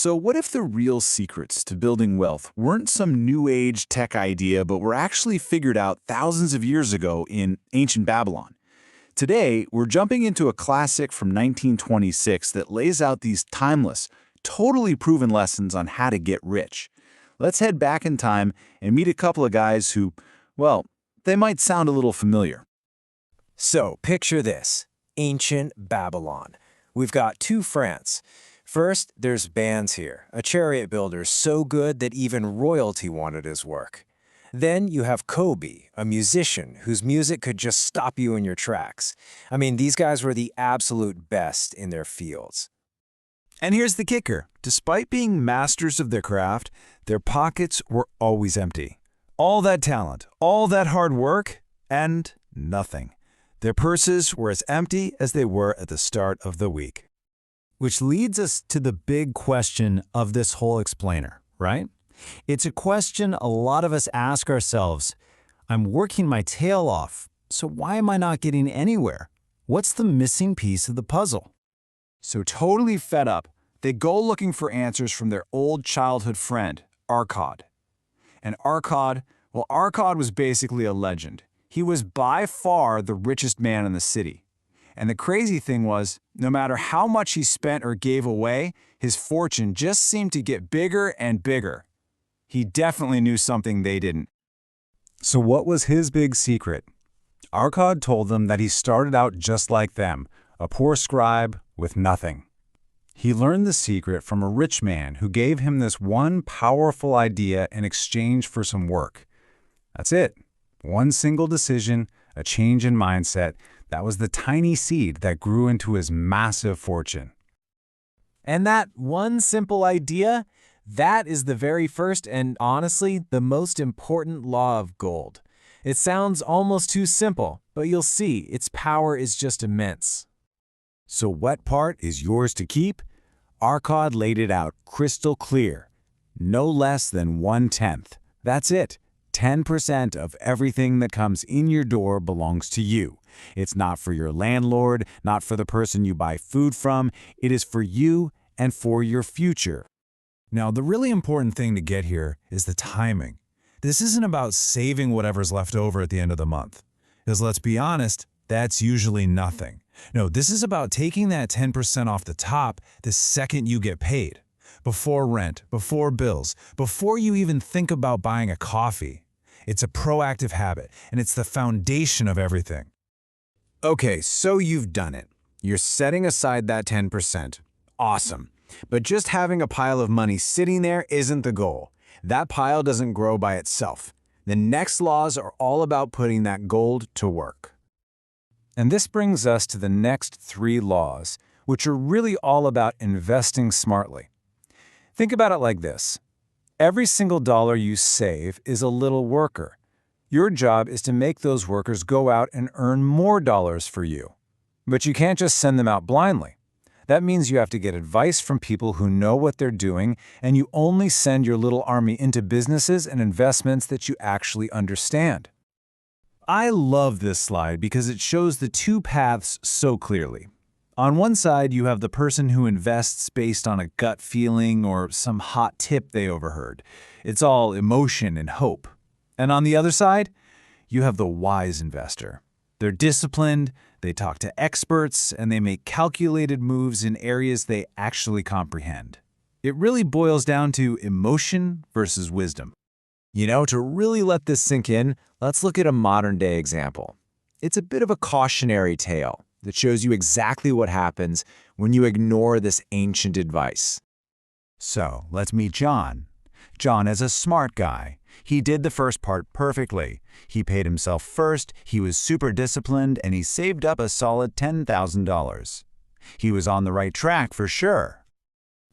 So what if the real secrets to building wealth weren't some new age tech idea, but were actually figured out thousands of years ago in ancient Babylon? Today, we're jumping into a classic from 1926 that lays out these timeless, totally proven lessons on how to get rich. Let's head back in time and meet a couple of guys who, well, they might sound a little familiar. So, picture this. Ancient Babylon. We've got two France. First, there's Bands here, a chariot builder so good that even royalty wanted his work. Then you have Kobe, a musician whose music could just stop you in your tracks. I mean, these guys were the absolute best in their fields. And here's the kicker. Despite being masters of their craft, their pockets were always empty. All that talent, all that hard work, and nothing. Their purses were as empty as they were at the start of the week. Which leads us to the big question of this whole explainer, right? It's a question a lot of us ask ourselves. I'm working my tail off, so why am I not getting anywhere? What's the missing piece of the puzzle? So totally fed up, they go looking for answers from their old childhood friend, Arcad. And Arcad was basically a legend. He was by far the richest man in the city. And the crazy thing was, no matter how much he spent or gave away, his fortune just seemed to get bigger and bigger. He definitely knew something they didn't. So what was his big secret? Arcad told them that he started out just like them, a poor scribe with nothing. He learned the secret from a rich man who gave him this one powerful idea in exchange for some work. That's it. One single decision, a change in mindset, that was the tiny seed that grew into his massive fortune. And that one simple idea, that is the very first and honestly the most important law of gold. It sounds almost too simple, but you'll see its power is just immense. So what part is yours to keep? Arcad laid it out crystal clear. No less than 1/10. That's it. 10% of everything that comes in your door belongs to you. It's not for your landlord, not for the person you buy food from. It is for you and for your future. Now, the really important thing to get here is the timing. This isn't about saving whatever's left over at the end of the month. Because let's be honest, that's usually nothing. No, this is about taking that 10% off the top the second you get paid. Before rent, before bills, before you even think about buying a coffee. It's a proactive habit, and it's the foundation of everything. Okay, so you've done it. You're setting aside that 10%. Awesome. But just having a pile of money sitting there isn't the goal. That pile doesn't grow by itself. The next laws are all about putting that gold to work. And this brings us to the next 3 laws, which are really all about investing smartly. Think about it like this. Every single dollar you save is a little worker. Your job is to make those workers go out and earn more dollars for you. But you can't just send them out blindly. That means you have to get advice from people who know what they're doing, and you only send your little army into businesses and investments that you actually understand. I love this slide because it shows the 2 paths so clearly. On one side, you have the person who invests based on a gut feeling or some hot tip they overheard. It's all emotion and hope. And on the other side, you have the wise investor. They're disciplined, they talk to experts, and they make calculated moves in areas they actually comprehend. It really boils down to emotion versus wisdom. You know, to really let this sink in, let's look at a modern-day example. It's a bit of a cautionary tale that shows you exactly what happens when you ignore this ancient advice. So, let's meet John. John is a smart guy. He did the first part perfectly. He paid himself first, he was super disciplined, and he saved up a solid $10,000. He was on the right track for sure.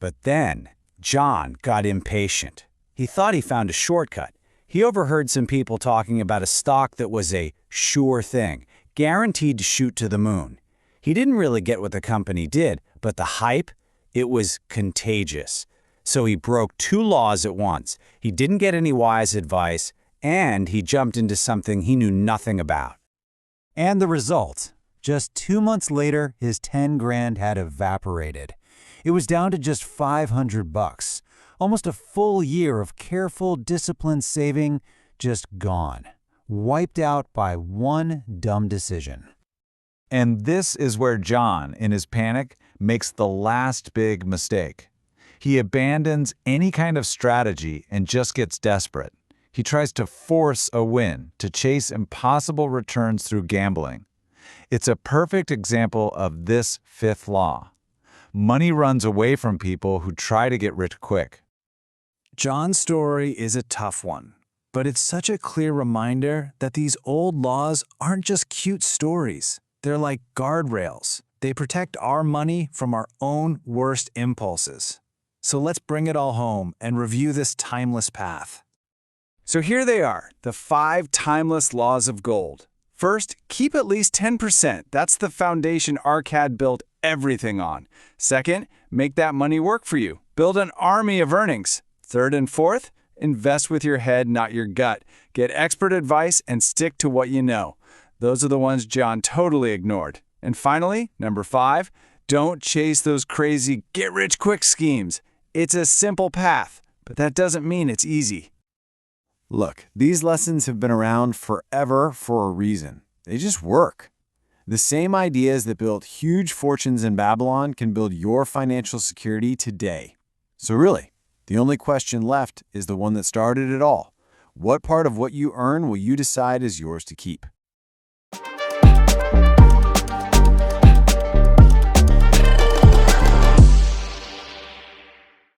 But then, John got impatient. He thought he found a shortcut. He overheard some people talking about a stock that was a sure thing, guaranteed to shoot to the moon. He didn't really get what the company did, but the hype, it was contagious. So he broke 2 laws at once. He didn't get any wise advice, and he jumped into something he knew nothing about. And the result? Just 2 months later, his 10 grand had evaporated. It was down to just $500. Almost a full year of careful, disciplined saving just gone. Wiped out by one dumb decision. And this is where John, in his panic, makes the last big mistake. He abandons any kind of strategy and just gets desperate. He tries to force a win, to chase impossible returns through gambling. It's a perfect example of this fifth law. Money runs away from people who try to get rich quick. John's story is a tough one, but it's such a clear reminder that these old laws aren't just cute stories. They're like guardrails. They protect our money from our own worst impulses. So let's bring it all home and review this timeless path. So here they are, the 5 timeless laws of gold. First, keep at least 10%. That's the foundation Arcad built everything on. Second, make that money work for you. Build an army of earnings. Third and fourth, invest with your head, not your gut. Get expert advice and stick to what you know. Those are the ones John totally ignored. And finally, number 5, don't chase those crazy get-rich-quick schemes. It's a simple path, but that doesn't mean it's easy. Look, these lessons have been around forever for a reason. They just work. The same ideas that built huge fortunes in Babylon can build your financial security today. So really, the only question left is the one that started it all. What part of what you earn will you decide is yours to keep?